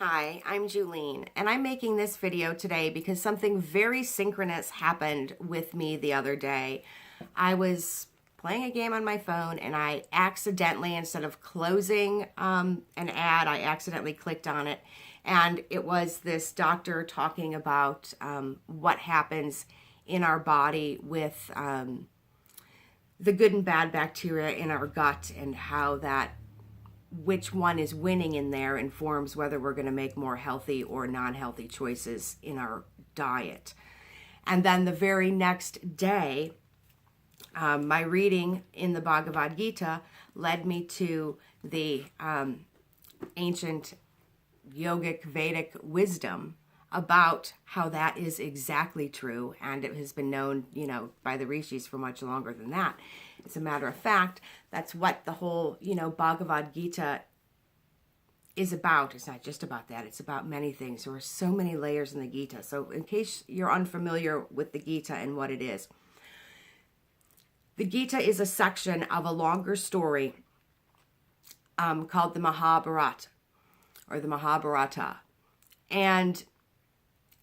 Hi, I'm Julene, and I'm making this video today because something very synchronous happened with me the other day. I was playing a game on my phone and I accidentally, instead of closing an ad, I accidentally clicked on it. And it was this doctor talking about what happens in our body with the good and bad bacteria in our gut, and how that which one is winning in there informs whether we're going to make more healthy or non-healthy choices in our diet. And then the very next day, my reading in the Bhagavada Gita led me to the ancient yogic Vedic wisdom about how that is exactly true, and it has been known, by the Rishis for much longer than that. As a matter of fact, that's what the whole, Bhagavad Gita is about. It's not just about that. It's about many things. There are so many layers in the Gita. So in case you're unfamiliar with the Gita and what it is, the Gita is a section of a longer story called the Mahabarata, or the Mahabarata. And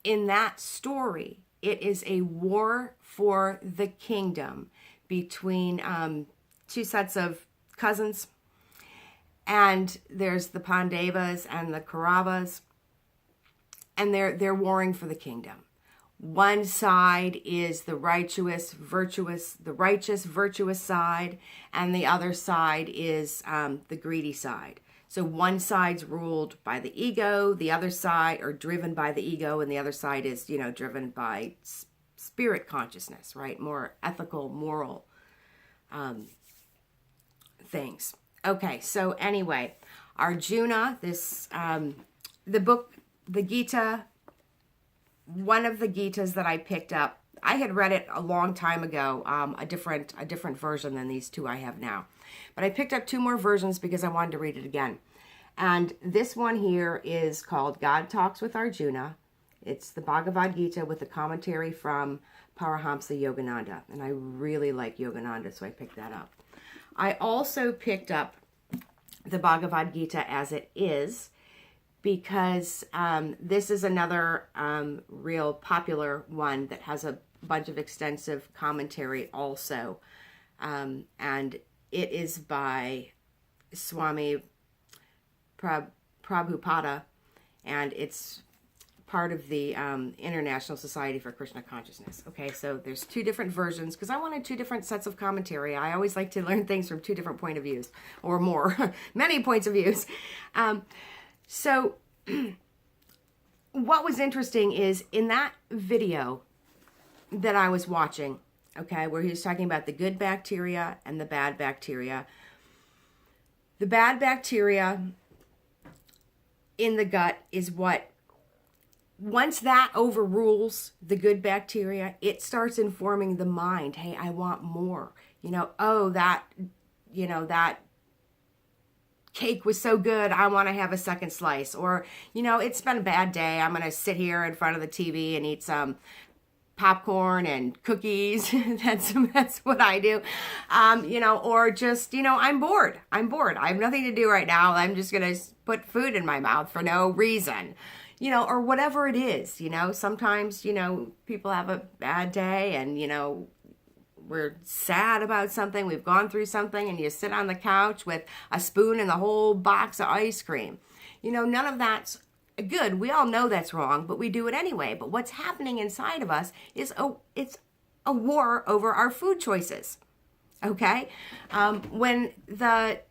in that story, it is a war for the kingdom between two sets of cousins. And there's the Pandavas and the Kauravas, and they're warring for the kingdom. One side is the righteous, virtuous side, and the other side is the greedy side. So one side's ruled by the ego, the other side are driven by the ego, and the other side is, driven by spirit consciousness, right? More ethical, moral things. Okay, so anyway, Arjuna, the book, the Gita, one of the Gitas that I picked up, I had read it a long time ago, a different version than these two I have now. But I picked up two more versions because I wanted to read it again. And this one here is called God Talks with Arjuna. It's the Bhagavad Gita with a commentary from Paramahamsa Yogananda. And I really like Yogananda, so I picked that up. I also picked up the Bhagavad Gita as it is, because this is another real popular one that has a bunch of extensive commentary also. And it is by Swami Prabhupada, and it's part of the International Society for Krishna Consciousness. Okay, so there's two different versions because I wanted two different sets of commentary. I always like to learn things from two different point of views, or more, many points of views. So what was interesting is in that video that I was watching, okay, where he was talking about the good bacteria and the bad bacteria. The bad bacteria in the gut is what, once that overrules the good bacteria, it starts informing the mind, hey, I want more. That cake was so good, I want to have a second slice. Or, it's been a bad day, I'm going to sit here in front of the TV and eat some popcorn and cookies. That's what I do. Or just, I'm bored. I have nothing to do right now. I'm just going to put food in my mouth for no reason, or whatever it is. Sometimes, people have a bad day and, we're sad about something. We've gone through something, and you sit on the couch with a spoon and the whole box of ice cream. None of that's good. We all know that's wrong, but we do it anyway. But what's happening inside of us is it's a war over our food choices. Okay? When the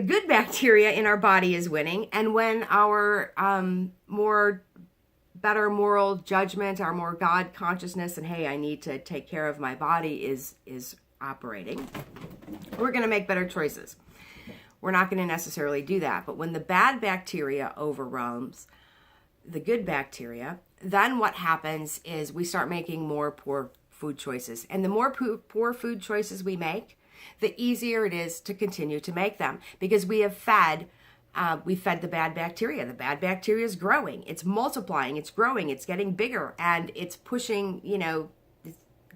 good bacteria in our body is winning, and when our better moral judgment, our more God consciousness, and hey, I need to take care of my body is operating, we're going to make better choices. We're not going to necessarily do that. But when the bad bacteria overruns the good bacteria, then what happens is we start making more poor food choices. And the more poor food choices we make, the easier it is to continue to make them, because we fed the bad bacteria. The bad bacteria is growing. It's multiplying. It's growing. It's getting bigger. And it's pushing,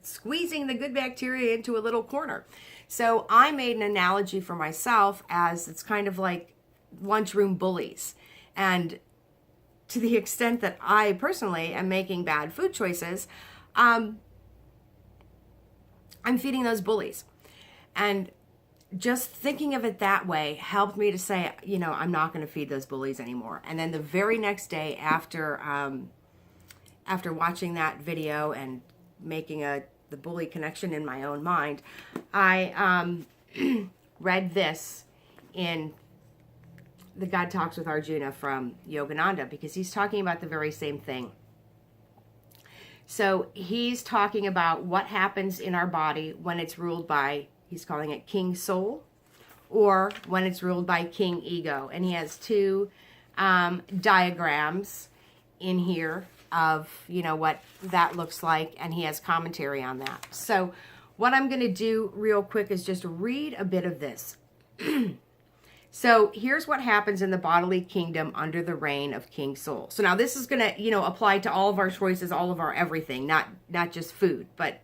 squeezing the good bacteria into a little corner. So I made an analogy for myself as it's kind of like lunchroom bullies. And to the extent that I personally am making bad food choices, I'm feeding those bullies. And just thinking of it that way helped me to say, I'm not going to feed those bullies anymore. And then the very next day after watching that video and making the bully connection in my own mind, I read this in the God Talks with Arjuna from Yogananda, because he's talking about the very same thing. So he's talking about what happens in our body when it's ruled by, he's calling it King Soul, or when it's ruled by King Ego. And he has two diagrams in here of, what that looks like, and he has commentary on that. So what I'm going to do real quick is just read a bit of this. So here's what happens in the bodily kingdom under the reign of King Soul. So now this is going to, apply to all of our choices, all of our everything, not just food, but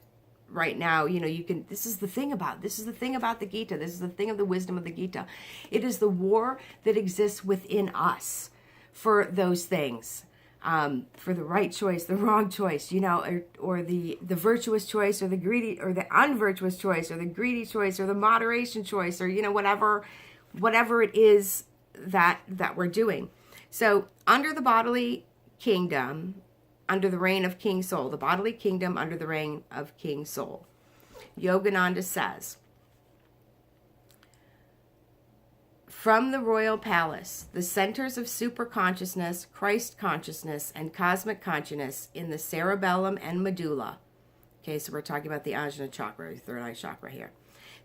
right now, this is the thing about the Gita. This is the thing of the wisdom of the Gita. It is the war that exists within us for those things, for the right choice, the wrong choice, or the virtuous choice, or the greedy, or the unvirtuous choice, or the greedy choice, or the moderation choice, or, whatever it is that we're doing. So under the bodily kingdom, under the reign of King Soul, the bodily kingdom under the reign of King Soul, Yogananda says, from the royal palace, the centers of superconsciousness, Christ consciousness, and cosmic consciousness in the cerebellum and medulla. Okay, so we're talking about the Ajna chakra, the third eye chakra here.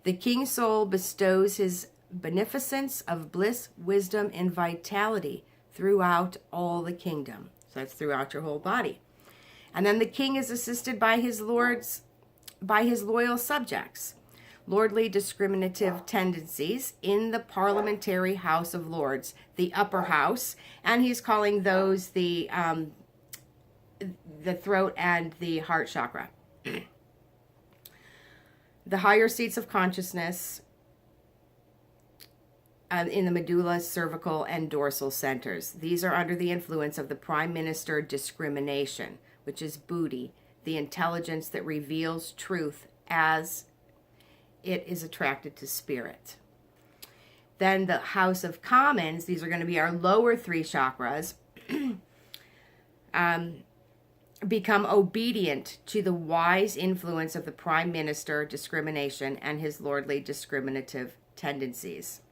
The King Soul bestows his beneficence of bliss, wisdom, and vitality throughout all the kingdom. So that's throughout your whole body. And then the king is assisted by his loyal subjects, lordly discriminative tendencies in the parliamentary House of Lords, the upper house, and he's calling those the throat and the heart chakra. The higher seats of consciousness in the medulla, cervical, and dorsal centers. These are under the influence of the prime minister discrimination, which is buddhi, the intelligence that reveals truth as it is attracted to spirit. Then the House of Commons, these are going to be our lower three chakras, become obedient to the wise influence of the prime minister discrimination and his lordly discriminative tendencies.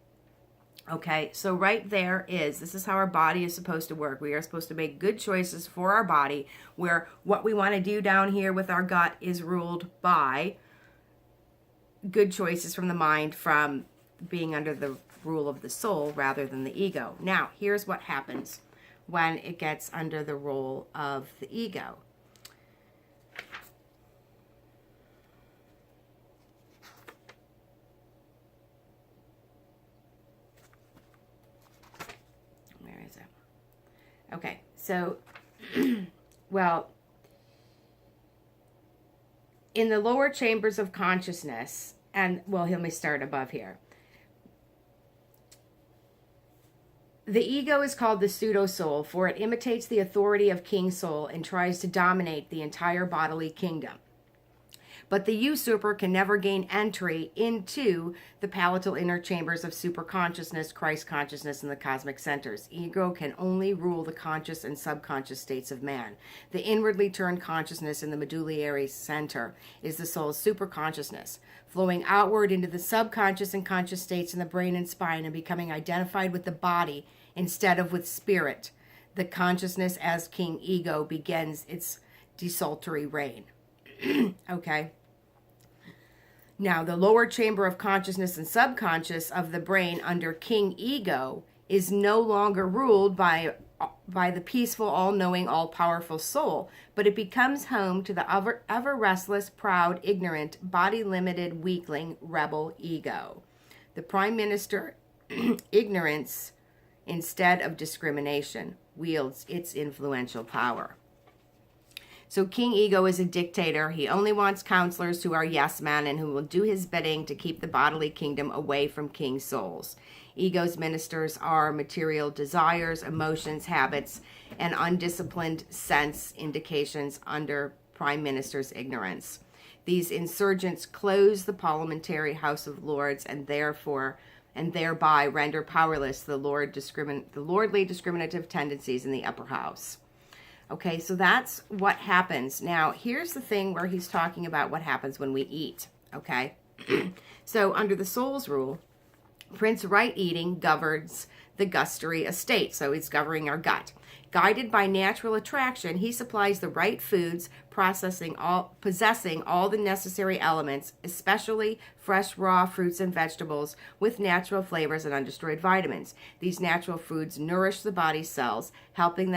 Okay, so right there this is how our body is supposed to work. We are supposed to make good choices for our body, where what we want to do down here with our gut is ruled by good choices from the mind, from being under the rule of the soul rather than the ego. Now, here's what happens when it gets under the rule of the ego. Okay, so, well, in the lower chambers of consciousness, and, well, let me start above here. The ego is called the pseudo-soul, for it imitates the authority of King Soul and tries to dominate the entire bodily kingdom. But the usurper can never gain entry into the palatal inner chambers of superconsciousness, Christ consciousness, and the cosmic centers. Ego can only rule the conscious and subconscious states of man. The inwardly turned consciousness in the medullary center is the soul's superconsciousness, flowing outward into the subconscious and conscious states in the brain and spine and becoming identified with the body instead of with spirit. The consciousness as King Ego begins its desultory reign. Okay. Now, the lower chamber of consciousness and subconscious of the brain under King Ego is no longer ruled by the peaceful, all-knowing, all-powerful soul, but it becomes home to the ever restless, proud, ignorant, body-limited, weakling, rebel ego. The prime minister, ignorance instead of discrimination, wields its influential power. So King Ego is a dictator. He only wants counselors who are yes men and who will do his bidding to keep the bodily kingdom away from king souls. Ego's ministers are material desires, emotions, habits, and undisciplined sense indications under prime minister's ignorance. These insurgents close the parliamentary House of Lords and thereby render powerless the lordly discriminative tendencies in the upper house. Okay, so that's what happens. Now, here's the thing where he's talking about what happens when we eat, okay? So, under the soul's rule, Prince Right Eating governs the gustatory estate, so he's governing our gut. Guided by natural attraction, he supplies the right foods, possessing all the necessary elements, especially fresh raw fruits and vegetables with natural flavors and undestroyed vitamins. These natural foods nourish the body's cells, helping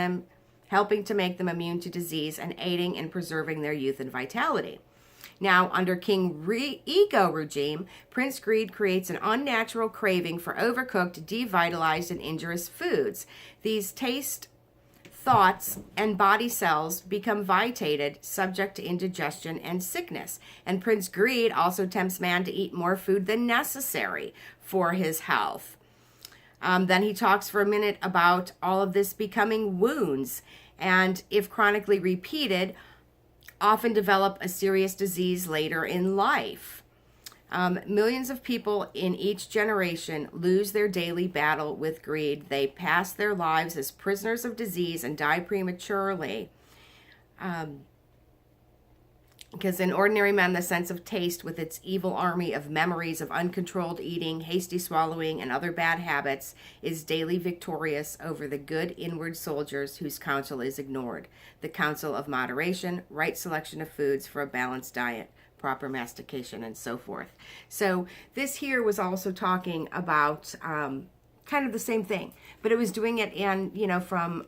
to make them immune to disease and aiding in preserving their youth and vitality. Now, under King Ego regime, Prince Greed creates an unnatural craving for overcooked, devitalized, and injurious foods. These taste, thoughts, and body cells become vitiated, subject to indigestion and sickness. And Prince Greed also tempts man to eat more food than necessary for his health. Then he talks for a minute about all of this becoming wounds, and if chronically repeated, often develop a serious disease later in life. Millions of people in each generation lose their daily battle with greed. They pass their lives as prisoners of disease and die prematurely. Because in ordinary men, the sense of taste with its evil army of memories of uncontrolled eating, hasty swallowing, and other bad habits is daily victorious over the good inward soldiers whose counsel is ignored. The counsel of moderation, right selection of foods for a balanced diet, proper mastication, and so forth. So this here was also talking about kind of the same thing, but it was doing it from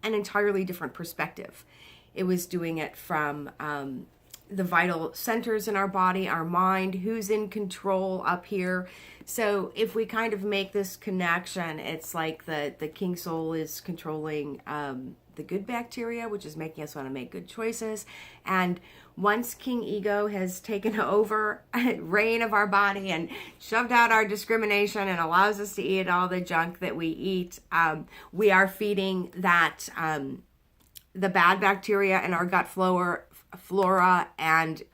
an entirely different perspective. It was doing it from the vital centers in our body, our mind, who's in control up here. So if we kind of make this connection, it's like the king soul is controlling the good bacteria, which is making us want to make good choices. And once King Ego has taken over reign of our body and shoved out our discrimination and allows us to eat all the junk that we eat, we are feeding that the bad bacteria in our gut flora, and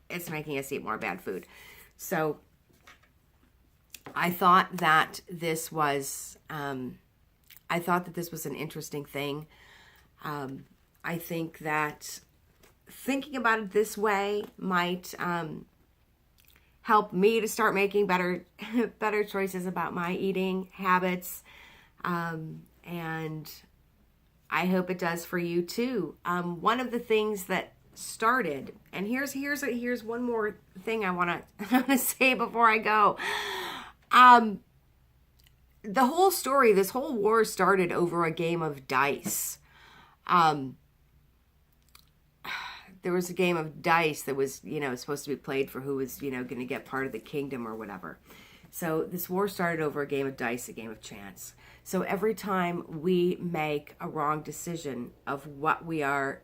it's making us eat more bad food. So I thought that this was an interesting thing. I think that thinking about it this way might help me to start making better choices about my eating habits, and I hope it does for you too. One of the things that started, and here's one more thing I want to say before I go. The whole story, this whole war started over a game of dice. There was a game of dice that was, supposed to be played for who was, going to get part of the kingdom or whatever. So this war started over a game of dice, a game of chance. So every time we make a wrong decision of what we are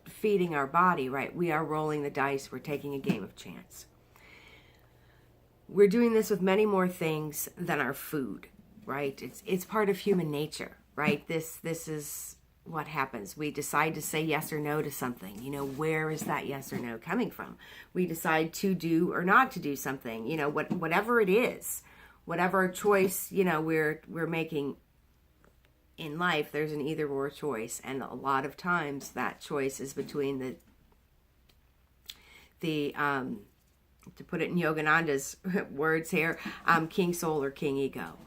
feeding our body, right, we are rolling the dice. We're taking a game of chance. We're doing this with many more things than our food, right? It's part of human nature, right? This is what happens. We decide to say yes or no to something. Where is that yes or no coming from? We decide to do or not to do something. Whatever it is, whatever choice we're making in life, there's an either or choice, and a lot of times that choice is between the to put it in Yogananda's words here, king soul or king ego.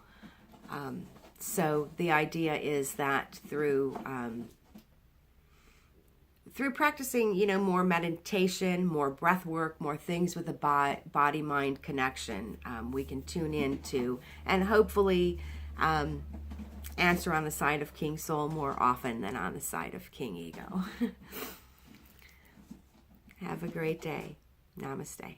So the idea is that through practicing, more meditation, more breath work, more things with the body-mind connection, we can tune into and hopefully answer on the side of king soul more often than on the side of king ego. Have a great day. Namaste.